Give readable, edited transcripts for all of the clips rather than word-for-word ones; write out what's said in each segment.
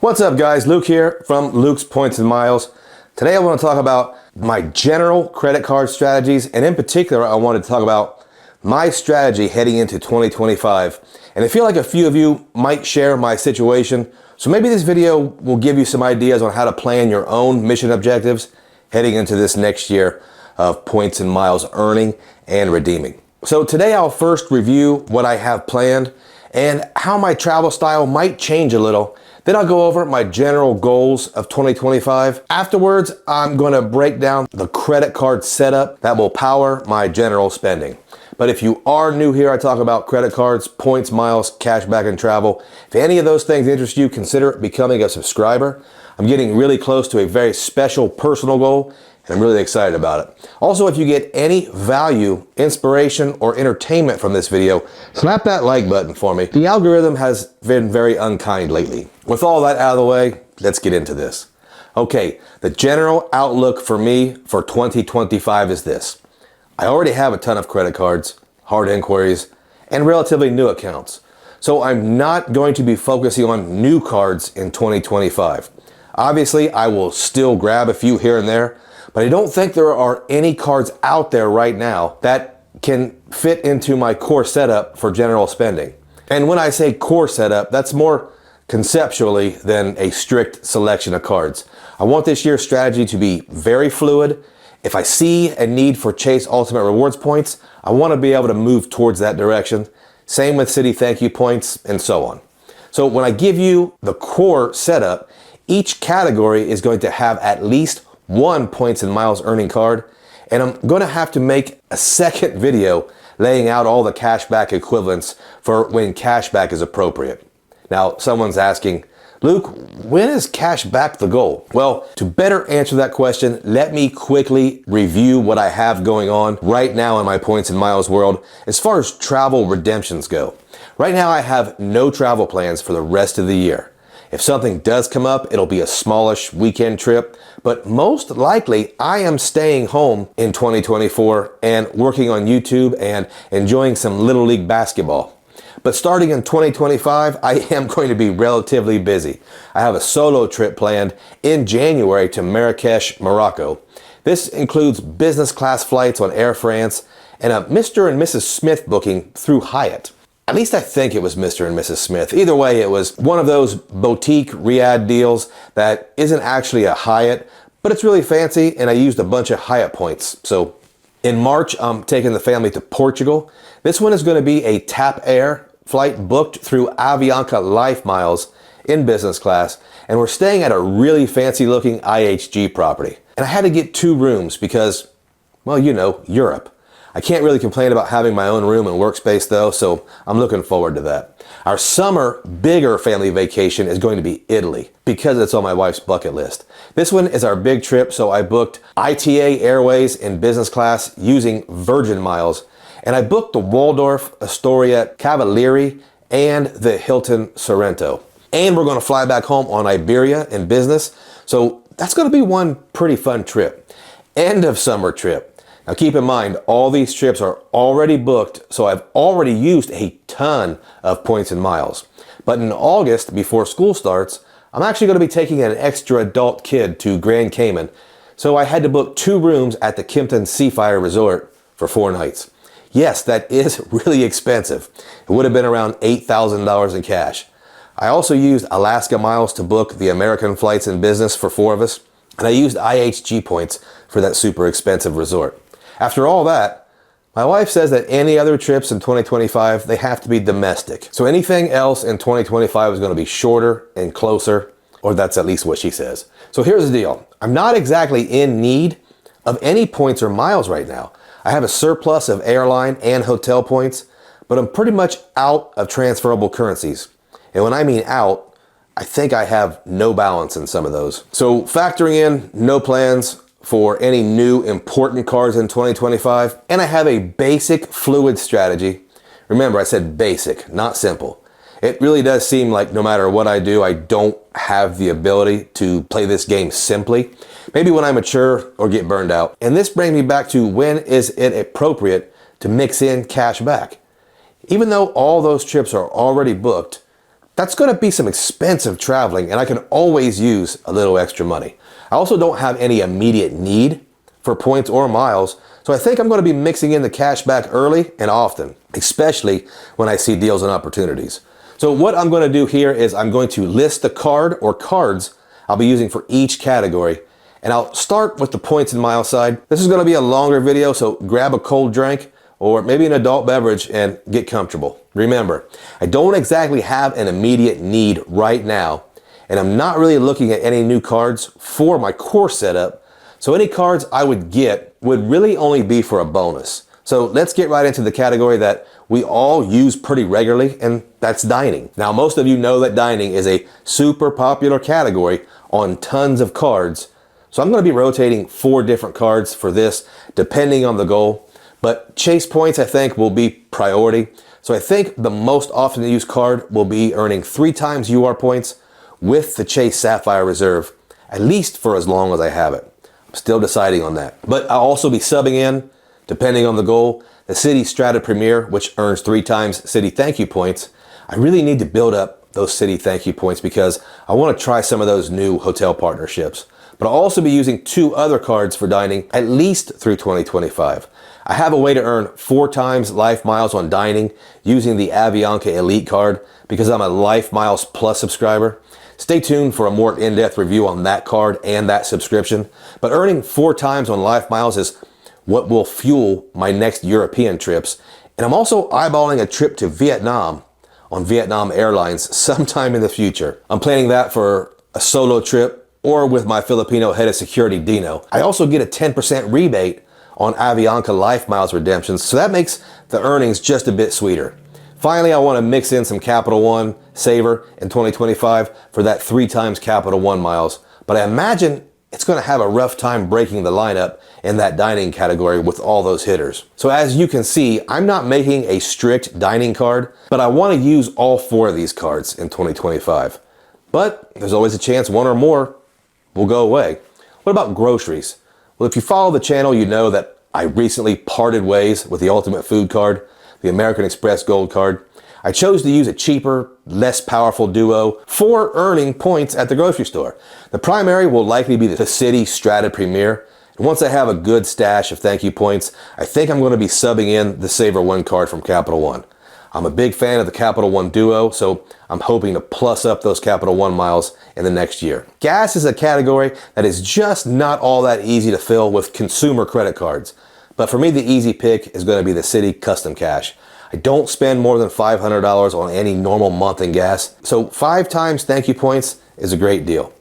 What's up guys, Luke here from Luke's Points and Miles. Today I want to talk about my general credit card strategies, and in particular I wanted to talk about my strategy heading into 2025. And I feel like a few of you might share my situation, so maybe this video will give you some ideas on how to plan your own mission objectives heading into this next year of points and miles earning and redeeming. So today I'll first review what I have planned and how my travel style might change a little. Then I'll go over my general goals of 2025. Afterwards, I'm going to break down the credit card setup that will power my general spending. But if you are new here, I talk about credit cards, points, miles, cashback, and travel. If any of those things interest you, consider becoming a subscriber. I'm getting really close to a very special personal goal, and I'm really excited about it. Also, if you get any value, inspiration, or entertainment from this video, slap that like button for me. The algorithm has been very unkind lately. With all that out of the way, let's get into this. Okay, the general outlook for me for 2025 is this. I already have a ton of credit cards, hard inquiries, and relatively new accounts. So I'm not going to be focusing on new cards in 2025. Obviously, I will still grab a few here and there, but I don't think there are any cards out there right now that can fit into my core setup for general spending. And when I say core setup, that's more conceptually than a strict selection of cards. I want this year's strategy to be very fluid. If I see a need for Chase Ultimate Rewards points, I want to be able to move towards that direction. Same with City Thank You points and so on. So when I give you the core setup, each category is going to have at least one points and miles earning card, and I'm going to have to make a second video laying out all the cashback equivalents for when cashback is appropriate. Now, someone's asking, Luke, when is cashback the goal? Well, to better answer that question, let me quickly review what I have going on right now in my points and miles world as far as travel redemptions go. Right now, I have no travel plans for the rest of the year. If something does come up, it'll be a smallish weekend trip, but most likely I am staying home in 2024 and working on YouTube and enjoying some Little League basketball. But starting in 2025, I am going to be relatively busy. I have a solo trip planned in January to Marrakesh, Morocco. This includes business class flights on Air France and a Mr. and Mrs. Smith booking through Hyatt. At least I think it was Mr. and Mrs. Smith. Either way, it was one of those boutique Riyadh deals that isn't actually a Hyatt, but it's really fancy, and I used a bunch of Hyatt points. So in March, I'm taking the family to Portugal. This one is going to be a TAP Air flight booked through Avianca Life Miles in business class, and we're staying at a really fancy looking IHG property. And I had to get 2 rooms because, well, you know, Europe. I can't really complain about having my own room and workspace though, so I'm looking forward to that. Our summer, bigger family vacation is going to be Italy because it's on my wife's bucket list. This one is our big trip, so I booked ITA Airways in business class using Virgin Miles, and I booked the Waldorf Astoria Cavalieri and the Hilton Sorrento. And we're going to fly back home on Iberia in business, so that's going to be one pretty fun trip. End of summer trip. Now keep in mind, all these trips are already booked, so I've already used a ton of points and miles. But in August, before school starts, I'm actually going to be taking an extra adult kid to Grand Cayman, so I had to book 2 rooms at the Kimpton Seafire Resort for 4 nights. Yes, that is really expensive. It would have been around $8,000 in cash. I also used Alaska Miles to book the American flights in business for 4 of us, and I used IHG points for that super expensive resort. After all that, my wife says that any other trips in 2025, they have to be domestic. So anything else in 2025 is going to be shorter and closer, or that's at least what she says. So here's the deal. I'm not exactly in need of any points or miles right now. I have a surplus of airline and hotel points, but I'm pretty much out of transferable currencies. And when I mean out, I think I have no balance in some of those. So factoring in no plans for any new important cards in 2025, and I have a basic fluid strategy. Remember, I said basic, not simple. It really does seem like no matter what I do, I don't have the ability to play this game simply. Maybe when I mature or get burned out. And this brings me back to when is it appropriate to mix in cash back? Even though all those trips are already booked, that's going to be some expensive traveling, and I can always use a little extra money. I also don't have any immediate need for points or miles, so I think I'm going to be mixing in the cash back early and often, especially when I see deals and opportunities. So what I'm going to do here is I'm going to list the card or cards I'll be using for each category, and I'll start with the points and miles side. This is going to be a longer video, so grab a cold drink or maybe an adult beverage and get comfortable. Remember, I don't exactly have an immediate need right now, and I'm not really looking at any new cards for my core setup, so any cards I would get would really only be for a bonus. So let's get right into the category that we all use pretty regularly, and that's dining. Now, most of you know that dining is a super popular category on tons of cards, so I'm going to be rotating 4 different cards for this depending on the goal, but Chase points I think will be priority. So I think the most often used card will be earning 3 times UR points with the Chase Sapphire Reserve, at least for as long as I have it. I'm still deciding on that. But I'll also be subbing in, depending on the goal, the City Strata Premier, which earns 3 times City Thank You points. I really need to build up those City Thank You points because I want to try some of those new hotel partnerships. But I'll also be using 2 other cards for dining at least through 2025. I have a way to earn 4 times Life Miles on dining using the Avianca Elite card because I'm a Life Miles Plus subscriber. Stay tuned for a more in-depth review on that card and that subscription. But earning 4 times on Life Miles is what will fuel my next European trips. And I'm also eyeballing a trip to Vietnam on Vietnam Airlines sometime in the future. I'm planning that for a solo trip or with my Filipino head of security, Dino. I also get a 10% rebate on Avianca Life Miles redemptions, so that makes the earnings just a bit sweeter. Finally, I want to mix in some Capital One Saver in 2025 for that 3 times Capital One miles, but I imagine it's going to have a rough time breaking the lineup in that dining category with all those hitters. So as you can see, I'm not making a strict dining card, but I want to use all 4 of these cards in 2025. But there's always a chance 1 or more will go away. What about groceries? Well, if you follow the channel, you know that I recently parted ways with the Ultimate Food card, the American Express Gold card. I chose to use a cheaper, less powerful duo for earning points at the grocery store. The primary will likely be the City Strata Premier. And once I have a good stash of thank you points, I think I'm going to be subbing in the Saver One card from Capital One. I'm a big fan of the Capital One duo, so I'm hoping to plus up those Capital One miles in the next year. Gas is a category that is just not all that easy to fill with consumer credit cards. But for me, the easy pick is going to be the City Custom Cash. I don't spend more than $500 on any normal month in gas, so 5 times thank you points is a great deal.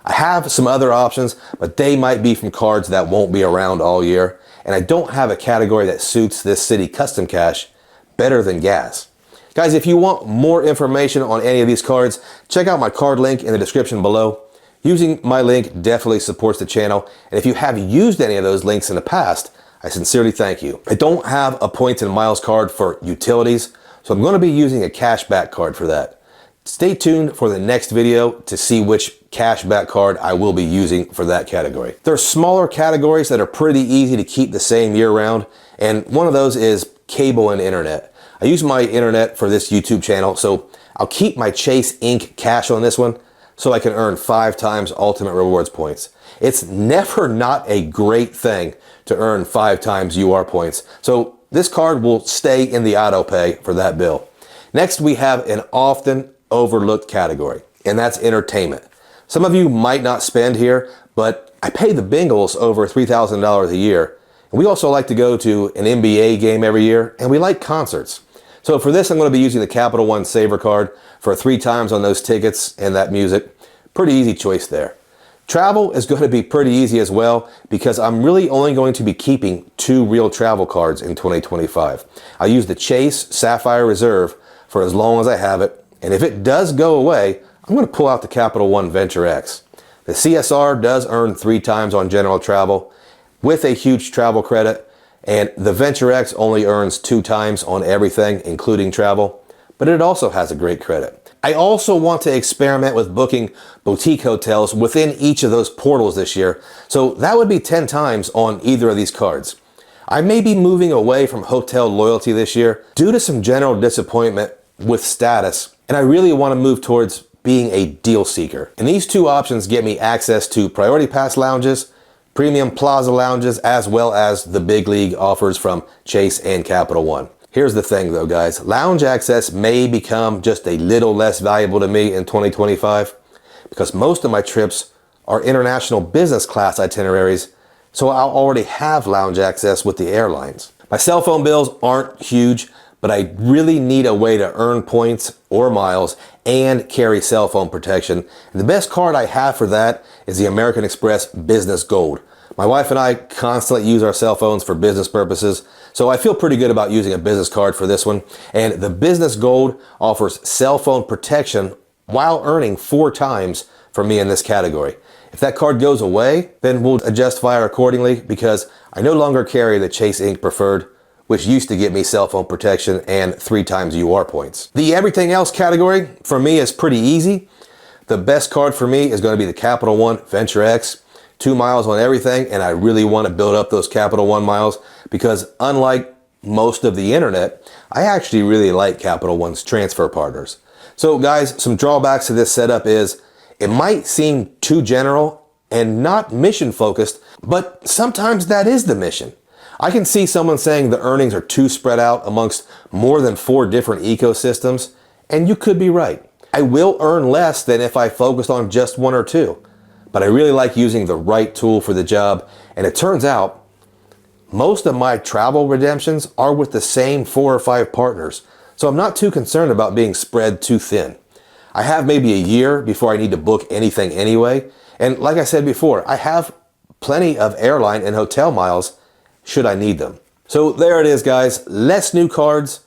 I have some other options, but they might be from cards that won't be around all year, and I don't have a category that suits this City Custom Cash better than gas. Guys, if you want more information on any of these cards, check out my card link in the description below. Using my link definitely supports the channel, and if you have used any of those links in the past, I sincerely thank you. I don't have a points and miles card for utilities, so I'm going to be using a cashback card for that. Stay tuned for the next video to see which cashback card I will be using for that category. There are smaller categories that are pretty easy to keep the same year round, and one of those is cable and internet. I use my internet for this YouTube channel, so I'll keep my Chase Inc. cash on this one so I can earn 5 times Ultimate Rewards points. It's never not a great thing to earn 5 times UR points, so this card will stay in the auto pay for that bill. Next, we have an often overlooked category, and that's entertainment. Some of you might not spend here, but I pay the Bengals over $3,000 a year. And we also like to go to an NBA game every year, and we like concerts. So for this, I'm going to be using the Capital One Saver card for 3 times on those tickets and that music. Pretty easy choice there. Travel is going to be pretty easy as well because I'm really only going to be keeping 2 real travel cards in 2025. I'll use the Chase Sapphire Reserve for as long as I have it, and if it does go away, I'm going to pull out the Capital One Venture X. The CSR does earn 3 times on general travel with a huge travel credit, and the Venture X only earns 2 times on everything, including travel, but it also has a great credit. I also want to experiment with booking boutique hotels within each of those portals this year, so that would be 10 times on either of these cards. I may be moving away from hotel loyalty this year due to some general disappointment with status and I really want to move towards being a deal seeker. And these two options get me access to priority pass lounges, premium plaza lounges, as well as the big league offers from Chase and Capital One. Here's the thing though, guys. Lounge access may become just a little less valuable to me in 2025 because most of my trips are international business class itineraries, so I'll already have lounge access with the airlines. My cell phone bills aren't huge, but I really need a way to earn points or miles and carry cell phone protection. And the best card I have for that is the American Express Business Gold. My wife and I constantly use our cell phones for business purposes, so I feel pretty good about using a business card for this one. And the Business Gold offers cell phone protection while earning 4 times for me in this category. If that card goes away, then we'll adjust fire accordingly because I no longer carry the Chase Inc. Preferred, which used to get me cell phone protection and 3 times UR points. The everything else category for me is pretty easy. The best card for me is going to be the Capital One Venture X. 2 miles on everything, and I really want to build up those Capital One miles because unlike most of the internet, I actually really like Capital One's transfer partners. So guys, some drawbacks to this setup is it might seem too general and not mission focused, but sometimes that is the mission. I can see someone saying the earnings are too spread out amongst more than 4 different ecosystems, and you could be right. I will earn less than if I focused on just 1 or 2. But I really like using the right tool for the job. And it turns out most of my travel redemptions are with the same 4 or 5 partners. So I'm not too concerned about being spread too thin. I have maybe a year before I need to book anything anyway. And like I said before, I have plenty of airline and hotel miles should I need them. So there it is, guys. Less new cards,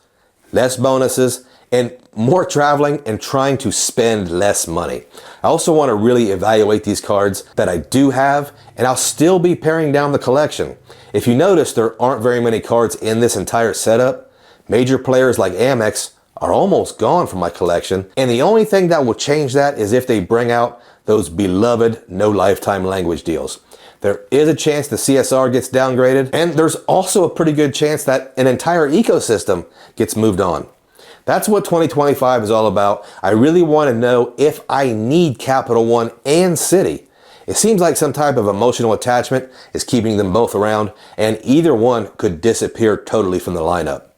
less bonuses, and more traveling and trying to spend less money. I also want to really evaluate these cards that I do have, and I'll still be paring down the collection. If you notice, there aren't very many cards in this entire setup. Major players like Amex are almost gone from my collection, and the only thing that will change that is if they bring out those beloved no lifetime language deals. There is a chance the CSR gets downgraded, and there's also a pretty good chance that an entire ecosystem gets moved on. That's what 2025 is all about. I really want to know if I need Capital One and Citi. It seems like some type of emotional attachment is keeping them both around, and either one could disappear totally from the lineup.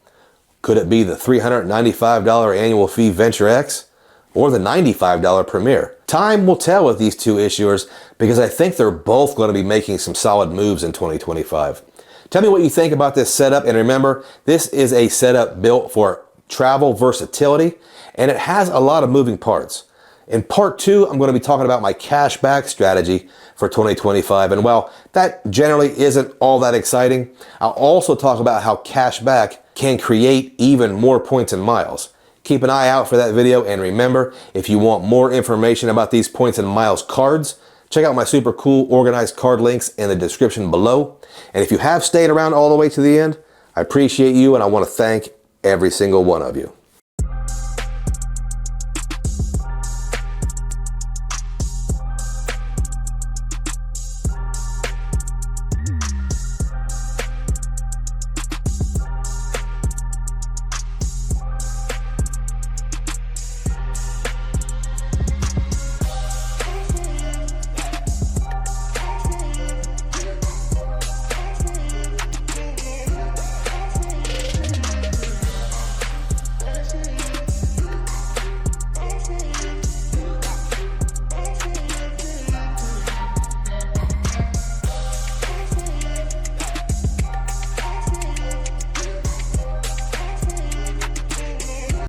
Could it be the $395 annual fee Venture X or the $95 Premier? Time will tell with these 2 issuers because I think they're both going to be making some solid moves in 2025. Tell me what you think about this setup, and remember, this is a setup built for travel versatility, and it has a lot of moving parts. In part 2, I'm going to be talking about my cash back strategy for 2025, and while that generally isn't all that exciting, I'll also talk about how cash back can create even more points and miles. Keep an eye out for that video, and remember, if you want more information about these points and miles cards, check out my super cool organized card links in the description below. And if you have stayed around all the way to the end, I appreciate you, and I want to thank every single one of you.